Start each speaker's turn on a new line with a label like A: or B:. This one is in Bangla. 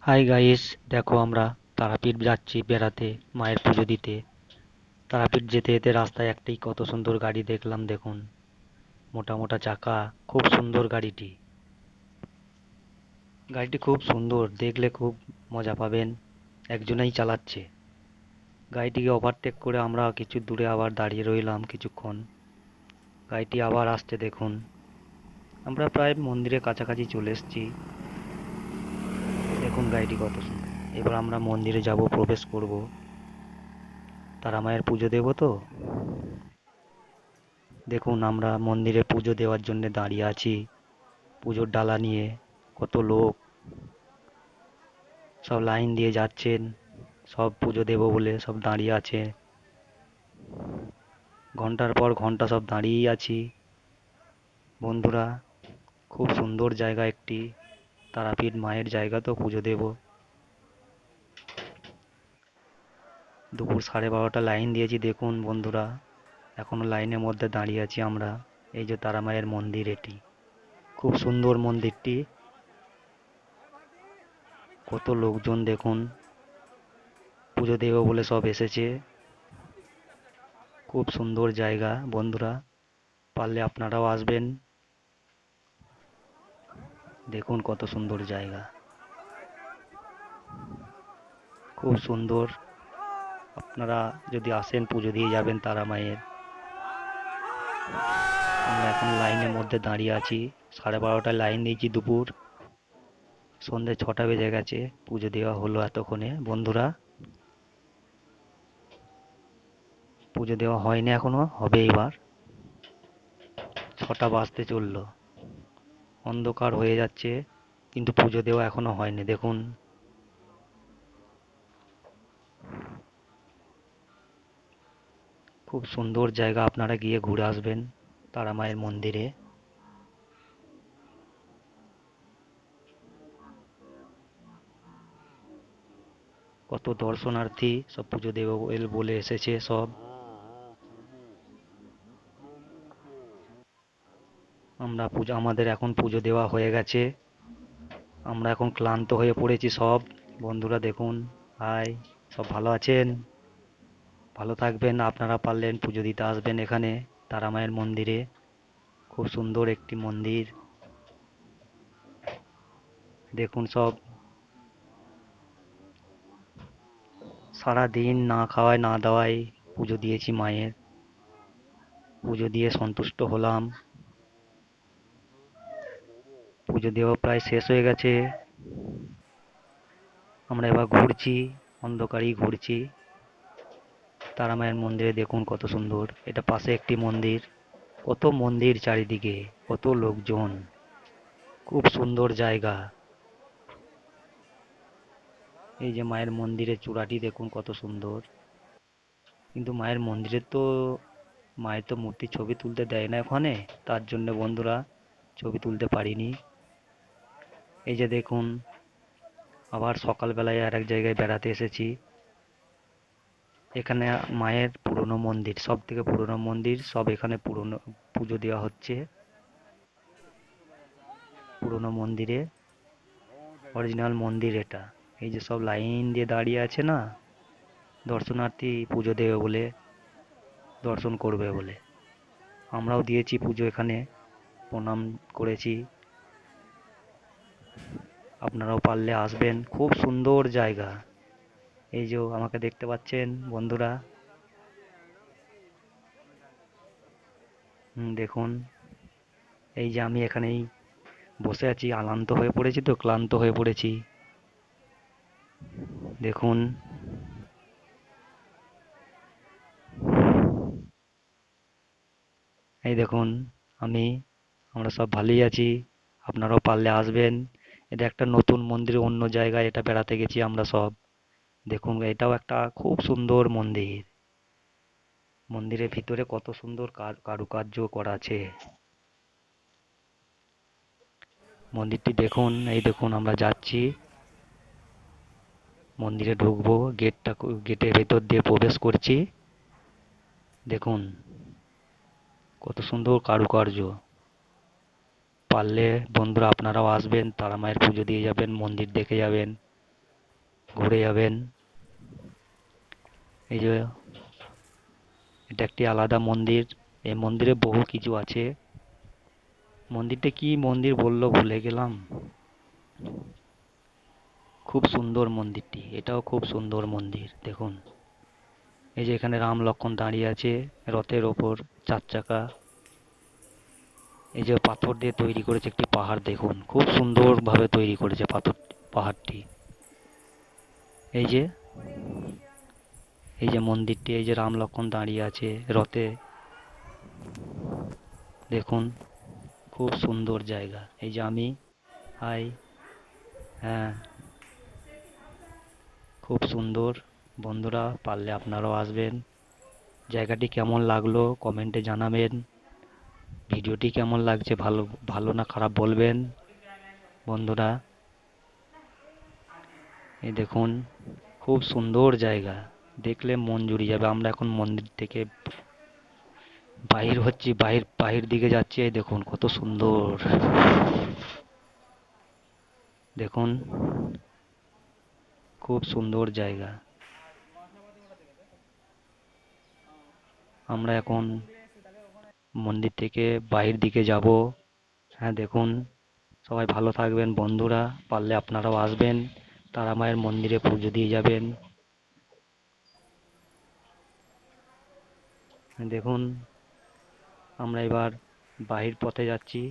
A: হাই গাইস, দেখো আমরা তারাপীঠ যাচ্ছি বেড়াতে, মায়ের পুজো দিতে। তারাপীঠ যেতে যেতে রাস্তায় একটাই কত সুন্দর গাড়ি দেখলাম, দেখুন। মোটা মোটা চাকা, খুব সুন্দর গাড়িটি। গাড়িটি খুব সুন্দর, দেখলে খুব মজা পাবেন। একজনেই চালাচ্ছে। গাড়িটিকে ওভারটেক করে আমরা কিছু দূরে আবার দাঁড়িয়ে রইলাম কিছুক্ষণ। গাড়িটি আবার আসছে, দেখুন। আমরা প্রায় মন্দিরের কাছাকাছি চলে এসেছি। দেখুন গাড়িটি কত সুন্দর। এবার আমরা মন্দিরে যাব, প্রবেশ করব। তারা মায়ের পুজো দেব তো। দেখুন আমরা মন্দিরে পুজো দেওয়ার জন্য দাঁড়িয়ে আছি, পুজোর ডালা নিয়ে। কত লোক সব লাইন দিয়ে যাচ্ছেন, সব পুজো দেব বলে সব দাঁড়িয়ে আছে। ঘন্টার পর ঘন্টা সব দাঁড়িয়েই আছি। বন্ধুরা, খুব সুন্দর জায়গা একটি। তারাপীঠ মায়ের জায়গা তো, পুজো দেব। দুপুর 12:30 লাইন দিয়েছি, দেখুন বন্ধুরা। এখনো লাইনের মধ্যে দাঁড়িয়ে আছি আমরা। এই যে তারা মায়ের মন্দির, এটি খুব সুন্দর মন্দিরটি। কত লোকজন দেখুন, পুজো দেব বলে সব এসেছে। খুব সুন্দর জায়গা বন্ধুরা, পারলে আপনারাও আসবেন। দেখুন কত সুন্দর জায়গা, খুব সুন্দর। আপনারা যদি আসেন, পুজো দিয়ে যাবেন তারা মায়ের। আমরা এখন লাইনের মধ্যে দাঁড়িয়ে আছি। 12:30 লাইন দিয়েছি দুপুর। সন্ধ্যে 6টা বেজে গেছে, পুজো দেওয়া হলো এতক্ষণে বন্ধুরা। পুজো দেওয়া হয়নি এখনো, হবে এবার। 6টা বাজতে চললো, অন্ধকার হয়ে যাচ্ছে, কিন্তু পুজো দেওয়া এখনো হয়নি। দেখুন খুব সুন্দর জায়গা, আপনারা গিয়ে ঘুরে আসবেন তারা মায়ের মন্দিরে। কত দর্শনার্থী সব পুজো দেব বলে এসেছে সব। আমাদের এখন পুজো দেওয়া হয়ে গেছে। আমরা এখন ক্লান্ত হয়ে পড়েছি সব। বন্ধুরা দেখুন, হাই, সব ভালো আছেন? ভালো থাকবেন। আপনারা পারলেন পুজো দিতে আসবেন এখানে তারা মায়ের মন্দিরে। খুব সুন্দর একটি মন্দির। দেখুন সব সারা দিন না খাওয়ায় না দাওয়ায় পুজো দিয়েছি মায়ের। পুজো দিয়ে সন্তুষ্ট হলাম। পুজো দেওয়া প্রায় শেষ হয়ে গেছে। আমরা এবার ঘুরছি, অন্ধকারেই ঘুরছি তারা মায়ের মন্দিরে। দেখুন কত সুন্দর, এটা পাশে একটি মন্দির। কত মন্দির চারিদিকে, কত লোকজন, খুব সুন্দর জায়গা। এই যে মায়ের মন্দিরের চূড়াটি দেখুন কত সুন্দর। কিন্তু মায়ের মন্দিরে তো, মায়ের তো মূর্তি ছবি তুলতে দেয় না ওখানে, তার জন্য বন্ধুরা ছবি তুলতে পারিনি। এই যে দেখুন, আবার সকালবেলায় আর এক জায়গায় বেড়াতে এসেছি। এখানে মায়ের পুরনো মন্দির, সব থেকে পুরনো মন্দির, সব এখানে পুরনো পুজো দেওয়া হচ্ছে পুরনো মন্দিরে। অরিজিনাল মন্দির এটা। এই যে সব লাইন দিয়ে দাঁড়িয়ে আছে না, দর্শনার্থী পুজো দেবে বলে, দর্শন করবে বলে। আমরাও দিয়েছি পুজো এখানে, প্রণাম করেছি। আপনারাও পারলে আসবেন, খুব সুন্দর জায়গা। এই যে আমাকে দেখতে পাচ্ছেন বন্ধুরা। দেখুন, এই যে আমি এখানেই বসে আছি, ক্লান্ত হয়ে পড়েছি তো, ক্লান্ত হয়ে পড়েছি। দেখুন, এই দেখুন, আমি আমরা সব ভালোই আছি। আপনারাও পারলে আসবেন। এটা একটা নতুন মন্দির, অন্য জায়গায় এটা বেড়াতে গেছি আমরা সব। দেখুন এটাও একটা খুব সুন্দর মন্দির। মন্দিরের ভিতরে কত সুন্দর কারুকার্য করা আছে। মন্দিরটি দেখুন, এই দেখুন আমরা যাচ্ছি, মন্দিরে ঢুকবো। গেটের ভেতর দিয়ে প্রবেশ করছি। দেখুন কত সুন্দর কারুকার্য। পারলে বন্ধুরা আপনারাও আসবেন, তারা মায়ের পুজো দিয়ে যাবেন, মন্দির দেখে যাবেন। ঘুরে যাবেন। এই যে এটা একটি আলাদা মন্দির, এই মন্দিরে বহু কিছু আছে। মন্দিরটা কি মন্দির বললো ভুলে গেলাম। খুব সুন্দর মন্দিরটি, এটাও খুব সুন্দর মন্দির দেখুন। এই যে এখানে রাম লক্ষ্মণ দাঁড়িয়ে আছে রথের ওপর, 4 চাকা। এই যে পাথর দিয়ে তৈরি করেছে একটি পাহাড়, দেখুন খুব সুন্দর ভাবে তৈরি করেছে পাহাড়টি। এই যে এই যে মন্দিরটি, এই যে রাম লক্ষ্মণ দাঁড়িয়ে আছে রথে, দেখুন খুব সুন্দর জায়গা। এই যে আমি, হাই, হ্যাঁ খুব সুন্দর। বন্ধুরা পারলে আপনারাও আসবেন। জায়গাটি কেমন লাগলো কমেন্টে জানাবেন। ভিডিওটি কেমন লাগছে, ভালো ভালো না খারাপ বলবেন বন্ধুরা। এই দেখুন খুব সুন্দর জায়গা, দেখলে মন জুড়িয়ে যাবে। আমরা এখন মন্দির থেকে বাহির হচ্ছি, বাহির দিকে যাচ্ছি। এই দেখুন কত সুন্দর, দেখুন খুব সুন্দর জায়গা। আমরা এখন মন্দির থেকে বাহির দিকে যাব। হ্যাঁ দেখুন, সবাই ভালো থাকবেন বন্ধুরা, পারলে আপনারাও আসবেন, তারা মায়ের মন্দিরে পুজো দিয়ে যাবেন। দেখুন আমরা এবার বাহির পথে যাচ্ছি।